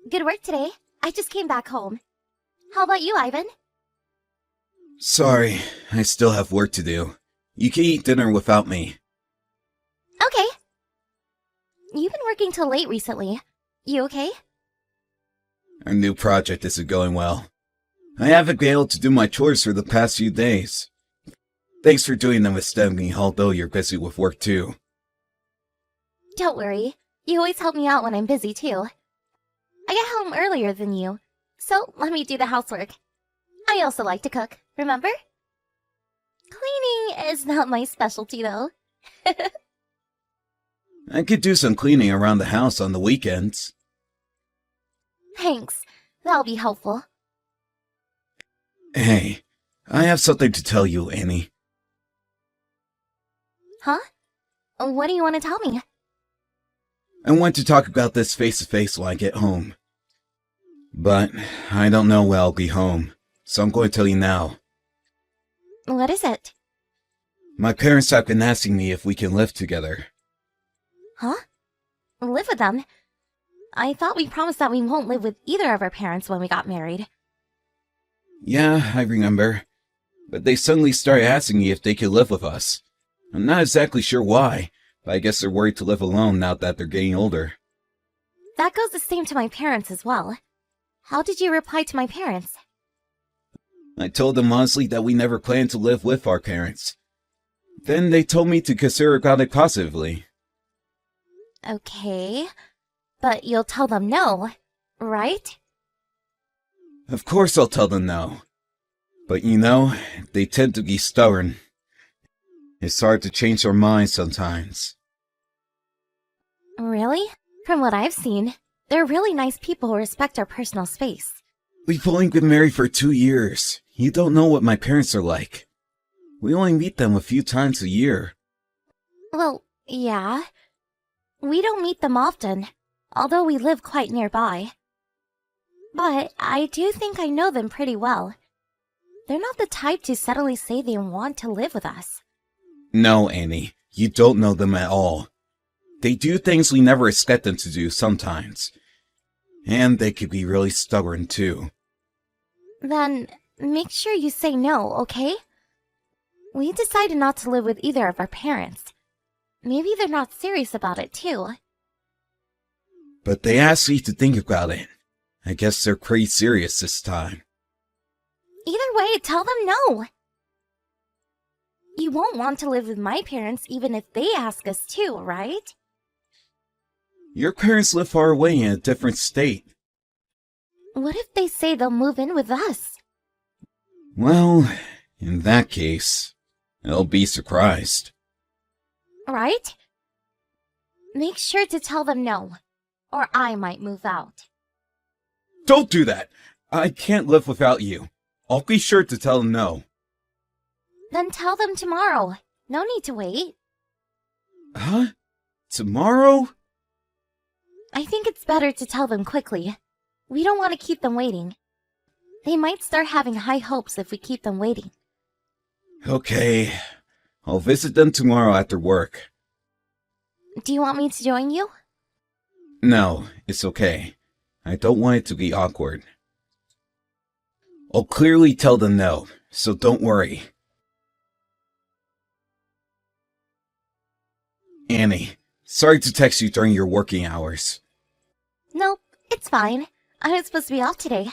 Good work today. I just came back home. How about you, Ivan? Sorry, I still have work to do. You can eat dinner without me. Okay. You've been working till late recently. You okay? Our new project isn't going well. I haven't been able to do my chores for the past few days. Thanks for doing them instead of me, although you're busy with work too. Don't worry. You always help me out when I'm busy, too. I get home earlier than you, so let me do the housework. I also like to cook, remember? Cleaning is not my specialty, though. I could do some cleaning around the house on the weekends. Thanks. That'll be helpful. Hey, I have something to tell you, Annie. Huh? What do you want to tell me? I want to talk about this face-to-face when I get home. But I don't know when I'll be home, so I'm going to tell you now. What is it? My parents have been asking me if we can live together. Huh? Live with them? I thought we promised that we won't live with either of our parents when we got married. Yeah, I remember. But they suddenly started asking me if they could live with us. I'm not exactly sure why, but I guess they're worried to live alone now that they're getting older. That goes the same to my parents as well. How did you reply to my parents? I told them honestly that we never planned to live with our parents. Then they told me to consider about it positively. Okay, but you'll tell them no, right? Of course I'll tell them no. But you know, they tend to be stubborn. It's hard to change their minds sometimes. Really? From what I've seen, they're really nice people who respect our personal space. We've only been married for 2 years. You don't know what my parents are like. We only meet them a few times a year. Well, yeah. We don't meet them often, although we live quite nearby. But I do think I know them pretty well. They're not the type to suddenly say they want to live with us. No, Annie, you don't know them at all. They do things we never expect them to do sometimes. And they could be really stubborn too. Then, make sure you say no, okay? We decided not to live with either of our parents. Maybe they're not serious about it too. But they asked me to think about it. I guess they're pretty serious this time. Either way, tell them no. You won't want to live with my parents even if they ask us to, right? Your parents live far away in a different state. What if they say they'll move in with us? Well, in that case, I'll be surprised. Right? Make sure to tell them no, or I might move out. Don't do that! I can't live without you. I'll be sure to tell them no. Then tell them tomorrow. No need to wait. Huh? Tomorrow? I think it's better to tell them quickly. We don't want to keep them waiting. They might start having high hopes if we keep them waiting. Okay. I'll visit them tomorrow after work. Do you want me to join you? No, it's okay. I don't want it to be awkward. I'll clearly tell them no, so don't worry. Annie, sorry to text you during your working hours. Nope, it's fine. I was supposed to be off today.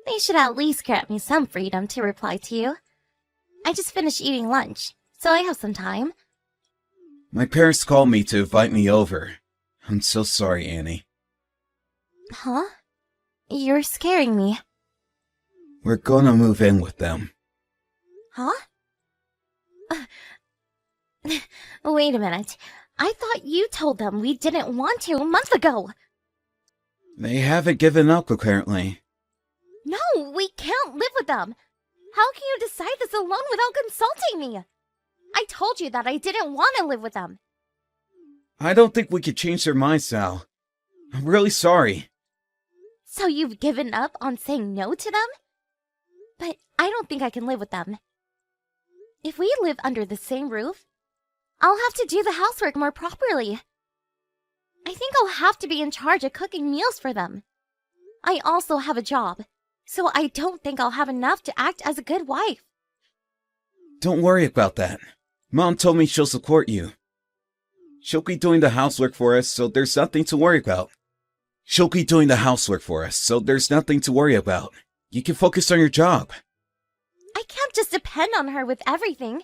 They should at least grant me some freedom to reply to you. I just finished eating lunch, so I have some time. My parents called me to invite me over. I'm so sorry, Annie. Huh? You're scaring me. We're gonna move in with them. Huh? Wait a minute. I thought you told them we didn't want to a month ago. They haven't given up, apparently. No, we can't live with them. How can you decide this alone without consulting me? I told you that I didn't want to live with them. I don't think we could change their minds now. I'm really sorry. So you've given up on saying no to them? But I don't think I can live with them. If we live under the same roof, I'll have to do the housework more properly. I think I'll have to be in charge of cooking meals for them. I also have a job, so I don't think I'll have enough to act as a good wife. Don't worry about that. Mom told me she'll support you. She'll be doing the housework for us, so there's nothing to worry about. You can focus on your job. I can't just depend on her with everything.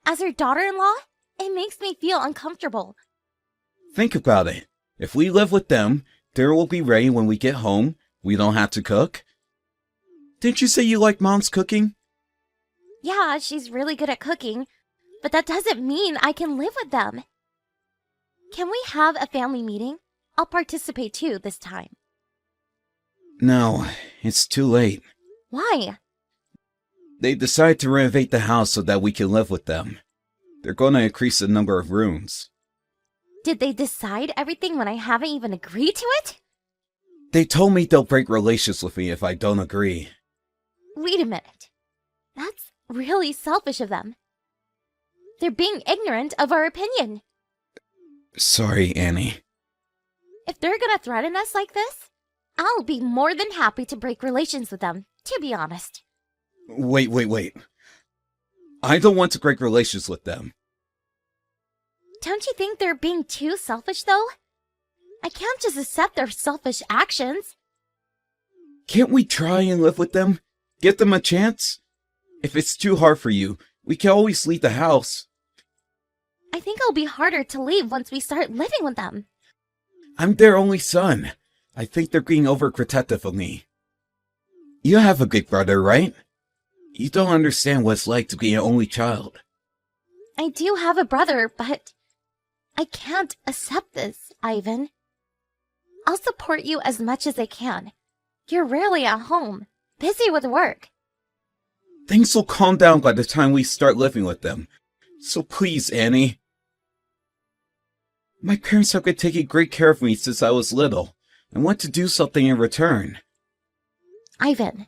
As her daughter-in-law, it makes me feel uncomfortable. Think about it. If we live with them, dinner will be ready when we get home. We don't have to cook. Didn't you say you like Mom's cooking? Yeah, she's really good at cooking, but that doesn't mean I can live with them. Can we have a family meeting? I'll participate too this time. No, it's too late. Why? They decided to renovate the house so that we can live with them. They're going to increase the number of rooms. Did they decide everything when I haven't even agreed to it? They told me they'll break relations with me if I don't agree. Wait a minute. That's really selfish of them. They're being ignorant of our opinion. Sorry, Annie. If they're gonna threaten us like this, I'll be more than happy to break relations with them, to be honest. Wait. I don't want to break relations with them. Don't you think they're being too selfish, though? I can't just accept their selfish actions. Can't we try and live with them? Give them a chance? If it's too hard for you, we can always leave the house. I think it'll be harder to leave once we start living with them. I'm their only son. I think they're being overprotective of me. You have a big brother, right? You don't understand what it's like to be an only child. I do have a brother, but I can't accept this, Ivan. I'll support you as much as I can. You're rarely at home, busy with work. Things will calm down by the time we start living with them. So please, Annie. My parents have been taking great care of me since I was little, and want to do something in return. Ivan.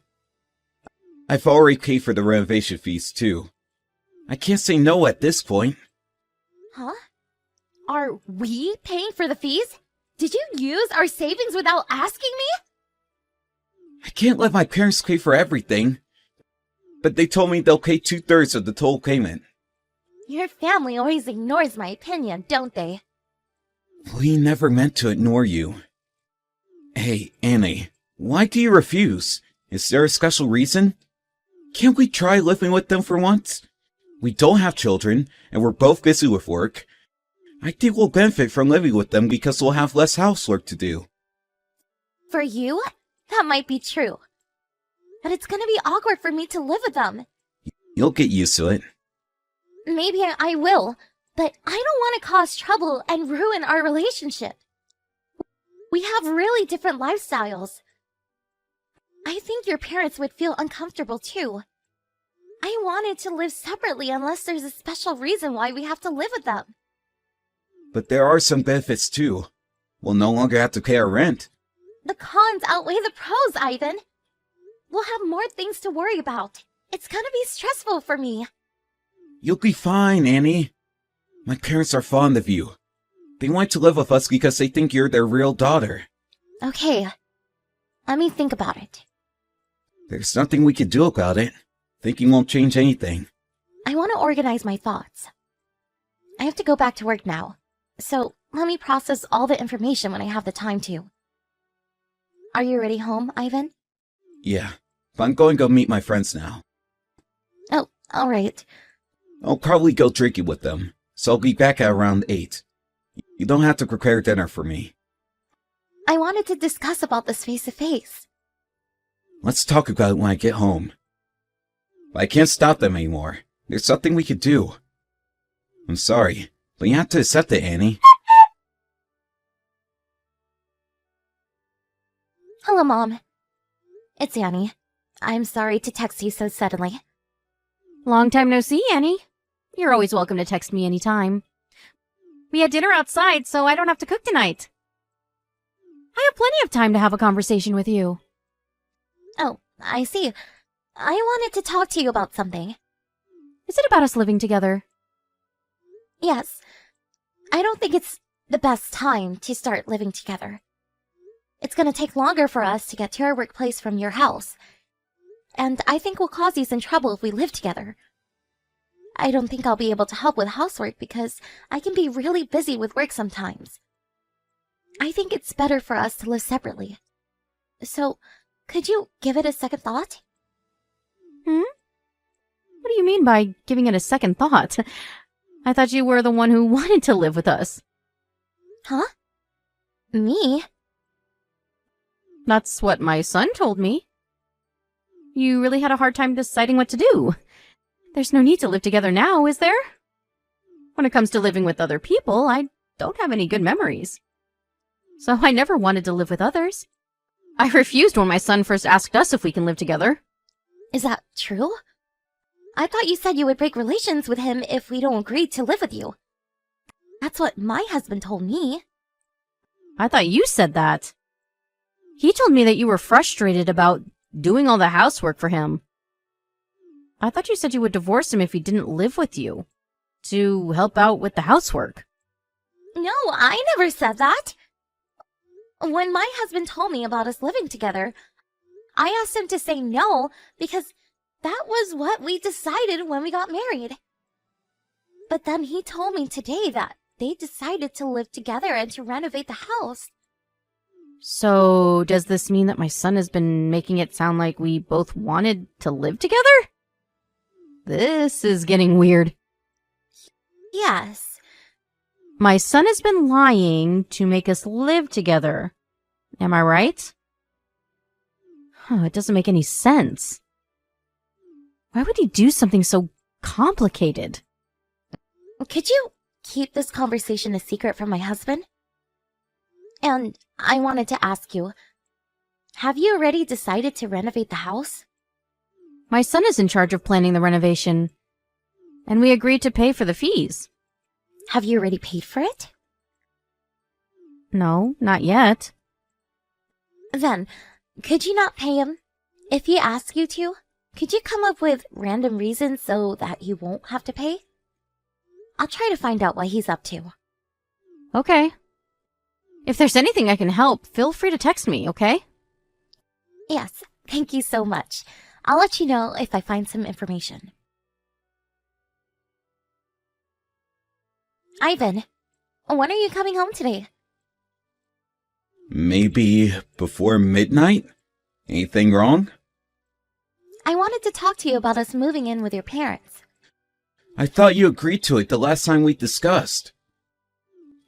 I've already paid for the renovation fees, too. I can't say no at this point. Huh? Are we paying for the fees? Did you use our savings without asking me? I can't let my parents pay for everything. But they told me they'll pay 2/3 of the total payment. Your family always ignores my opinion, don't they? We never meant to ignore you. Hey, Annie, why do you refuse? Is there a special reason? Can't we try living with them for once? We don't have children, and we're both busy with work. I think we'll benefit from living with them because we'll have less housework to do. For you, that might be true. But it's gonna be awkward for me to live with them. You'll get used to it. Maybe I will, but I don't want to cause trouble and ruin our relationship. We have really different lifestyles. I think your parents would feel uncomfortable too. I wanted to live separately unless there's a special reason why we have to live with them. But there are some benefits too. We'll no longer have to pay our rent. The cons outweigh the pros, Ivan. We'll have more things to worry about. It's gonna be stressful for me. You'll be fine, Annie. My parents are fond of you. They want to live with us because they think you're their real daughter. Okay. Let me think about it. There's nothing we can do about it. Thinking won't change anything. I want to organize my thoughts. I have to go back to work now, so let me process all the information when I have the time to. Are you already home, Ivan? Yeah, but I'm going to go meet my friends now. Oh, alright. I'll probably go drinking with them, so I'll be back at around 8. You don't have to prepare dinner for me. I wanted to discuss about this face-to-face. Let's talk about it when I get home. But I can't stop them anymore. There's something we could do. I'm sorry, but you have to accept it, Annie. Hello, Mom. It's Annie. I'm sorry to text you so suddenly. Long time no see, Annie. You're always welcome to text me anytime. We had dinner outside, so I don't have to cook tonight. I have plenty of time to have a conversation with you. Oh, I see. I wanted to talk to you about something. Is it about us living together? Yes. I don't think it's the best time to start living together. It's gonna take longer for us to get to our workplace from your house, and I think we'll cause you some trouble if we live together. I don't think I'll be able to help with housework because I can be really busy with work sometimes. I think it's better for us to live separately. So, could you give it a second thought? What do you mean by giving it a second thought? I thought you were the one who wanted to live with us. Huh? Me? That's what my son told me. You really had a hard time deciding what to do. There's no need to live together now, is there? When it comes to living with other people, I don't have any good memories. So I never wanted to live with others. I refused when my son first asked us if we can live together. Is that true? I thought you said you would break relations with him if we don't agree to live with you. That's what my husband told me. I thought you said that. He told me that you were frustrated about doing all the housework for him. I thought you said you would divorce him if he didn't live with you, to help out with the housework. No, I never said that. When my husband told me about us living together, I asked him to say no because that was what we decided when we got married. But then he told me today that they decided to live together and to renovate the house. So, does this mean that my son has been making it sound like we both wanted to live together? This is getting weird. Yes. My son has been lying to make us live together. Am I right? It doesn't make any sense. Why would he do something so complicated? Could you keep this conversation a secret from my husband? And I wanted to ask you, have you already decided to renovate the house? My son is in charge of planning the renovation, and we agreed to pay for the fees. Have you already paid for it? No, not yet. Then, could you not pay him? If he asks you to, could you come up with random reasons so that you won't have to pay? I'll try to find out what he's up to. Okay. If there's anything I can help, feel free to text me, okay? Yes, thank you so much. I'll let you know if I find some information. Ivan, when are you coming home today? Maybe before midnight? Anything wrong? I wanted to talk to you about us moving in with your parents. I thought you agreed to it the last time we discussed.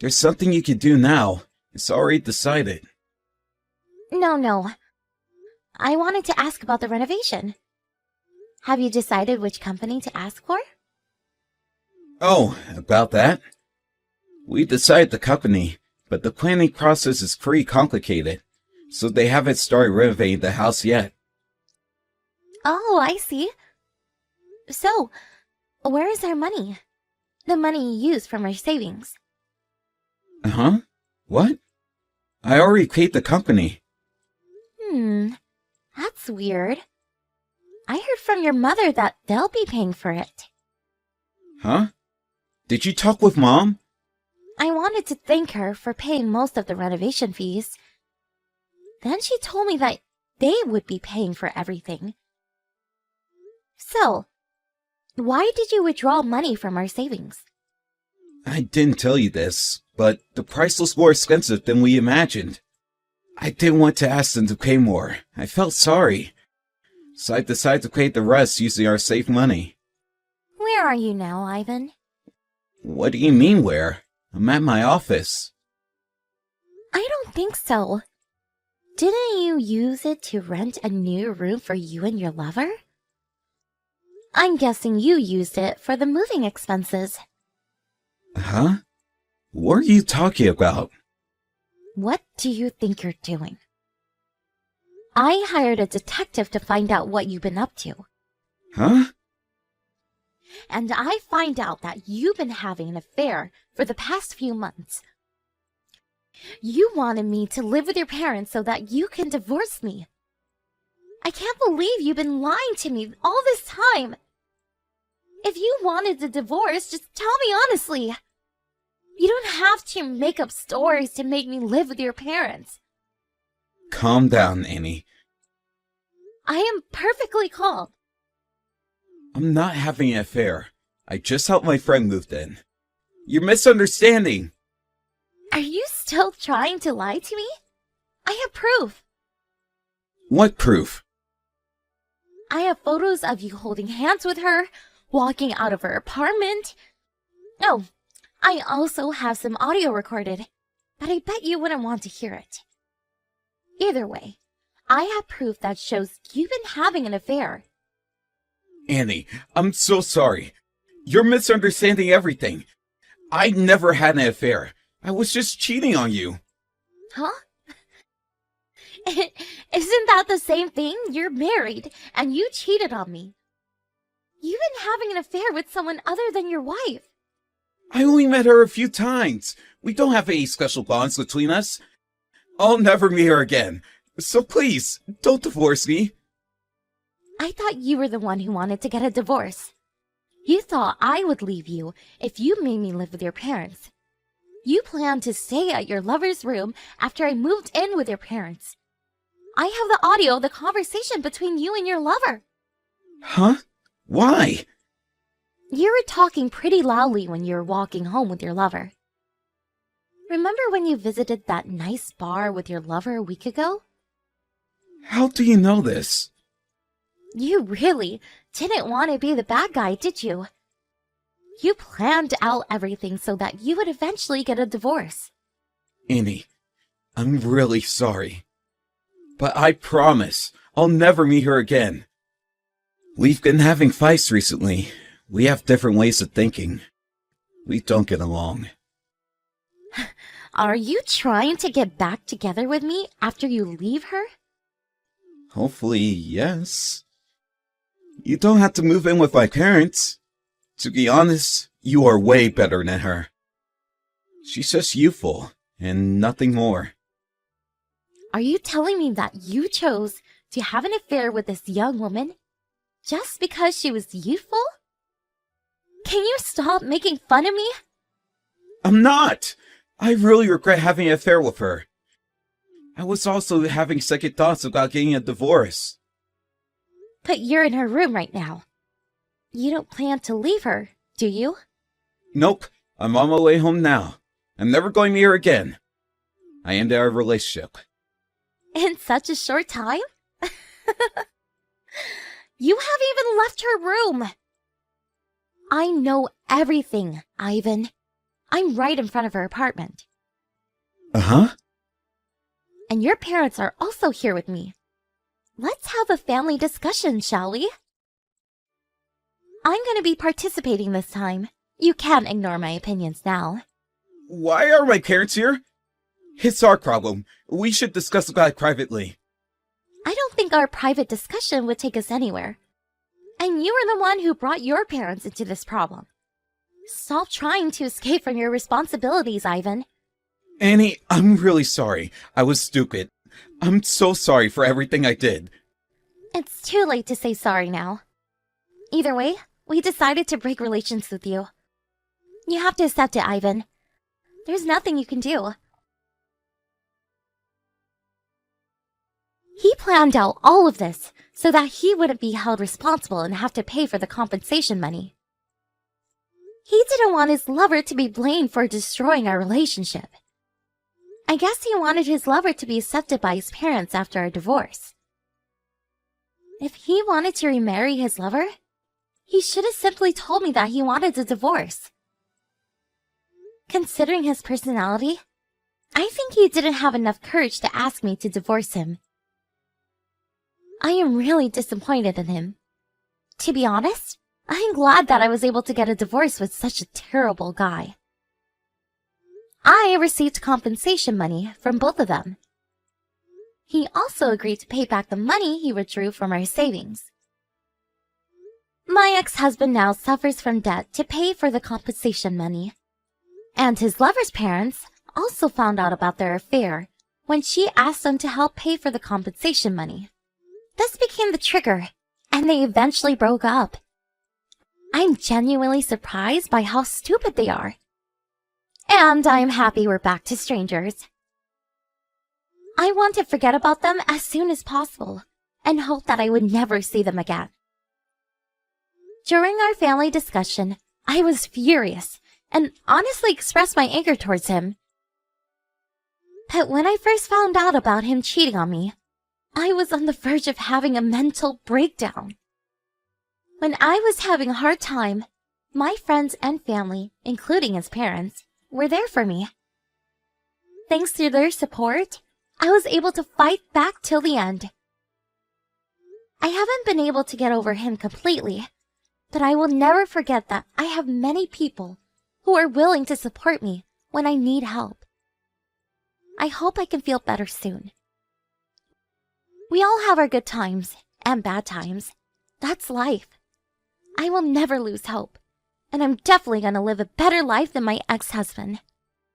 There's something you could do now. It's already decided. No. I wanted to ask about the renovation. Have you decided which company to ask for? Oh, about that? We decided the company, but the planning process is pretty complicated, so they haven't started renovating the house yet. Oh, I see. So, where is our money? The money you used from our savings. Uh-huh? What? I already paid the company. That's weird. I heard from your mother that they'll be paying for it. Huh? Did you talk with Mom? I wanted to thank her for paying most of the renovation fees. Then she told me that they would be paying for everything. So, why did you withdraw money from our savings? I didn't tell you this, but the price was more expensive than we imagined. I didn't want to ask them to pay more. I felt sorry. So I decided to pay the rest using our saved money. Where are you now, Ivan? What do you mean where? I'm at my office. I don't think so. Didn't you use it to rent a new room for you and your lover? I'm guessing you used it for the moving expenses. Huh? What are you talking about? What do you think you're doing? I hired a detective to find out what you've been up to. Huh? And I find out that you've been having an affair for the past few months. You wanted me to live with your parents so that you can divorce me. I can't believe you've been lying to me all this time. If you wanted the divorce, just tell me honestly. You don't have to make up stories to make me live with your parents. Calm down, Annie. I am perfectly calm. I'm not having an affair. I just helped my friend move in. You're misunderstanding. Are you still trying to lie to me? I have proof. What proof? I have photos of you holding hands with her, walking out of her apartment. Oh, I also have some audio recorded, but I bet you wouldn't want to hear it. Either way, I have proof that shows you've been having an affair. Annie, I'm so sorry. You're misunderstanding everything. I never had an affair. I was just cheating on you. Huh? Isn't that the same thing? You're married, and you cheated on me. You've been having an affair with someone other than your wife. I only met her a few times. We don't have any special bonds between us. I'll never meet her again. So please, don't divorce me. I thought you were the one who wanted to get a divorce. You thought I would leave you if you made me live with your parents. You planned to stay at your lover's room after I moved in with your parents. I have the audio of the conversation between you and your lover. Huh? Why? You were talking pretty loudly when you were walking home with your lover. Remember when you visited that nice bar with your lover a week ago? How do you know this? You really didn't want to be the bad guy, did you? You planned out everything so that you would eventually get a divorce. Annie, I'm really sorry. But I promise I'll never meet her again. We've been having fights recently. We have different ways of thinking. We don't get along. Are you trying to get back together with me after you leave her? Hopefully, yes. You don't have to move in with my parents. To be honest, you are way better than her. She's just youthful, and nothing more. Are you telling me that you chose to have an affair with this young woman just because she was youthful? Can you stop making fun of me? I'm not! I really regret having an affair with her. I was also having second thoughts about getting a divorce. But you're in her room right now. You don't plan to leave her, do you? Nope, I'm on my way home now. I'm never going to meet her again. I ended our relationship. In such a short time? You haven't even left her room. I know everything, Ivan. I'm right in front of her apartment. Uh-huh. And your parents are also here with me. Let's have a family discussion, shall we? I'm going to be participating this time. You can't ignore my opinions now. Why are my parents here? It's our problem. We should discuss about it privately. I don't think our private discussion would take us anywhere. And you are the one who brought your parents into this problem. Stop trying to escape from your responsibilities, Ivan. Annie, I'm really sorry. I was stupid. I'm so sorry for everything I did. It's too late to say sorry now. Either way, we decided to break relations with you. You have to accept it, Ivan. There's nothing you can do. He planned out all of this so that he wouldn't be held responsible and have to pay for the compensation money. He didn't want his lover to be blamed for destroying our relationship. I guess he wanted his lover to be accepted by his parents after our divorce. If he wanted to remarry his lover, he should have simply told me that he wanted a divorce. Considering his personality, I think he didn't have enough courage to ask me to divorce him. I am really disappointed in him. To be honest, I'm glad that I was able to get a divorce with such a terrible guy. I received compensation money from both of them. He also agreed to pay back the money he withdrew from our savings. My ex-husband now suffers from debt to pay for the compensation money. And his lover's parents also found out about their affair when she asked them to help pay for the compensation money. This became the trigger, and they eventually broke up. I'm genuinely surprised by how stupid they are. And I'm happy we're back to strangers. I want to forget about them as soon as possible and hope that I would never see them again. During our family discussion, I was furious and honestly expressed my anger towards him. But when I first found out about him cheating on me, I was on the verge of having a mental breakdown. When I was having a hard time, my friends and family, including his parents, were there for me. Thanks to their support, I was able to fight back till the end. I haven't been able to get over him completely, but I will never forget that I have many people who are willing to support me when I need help. I hope I can feel better soon. We all have our good times and bad times. That's life. I will never lose hope, and I'm definitely gonna live a better life than my ex-husband.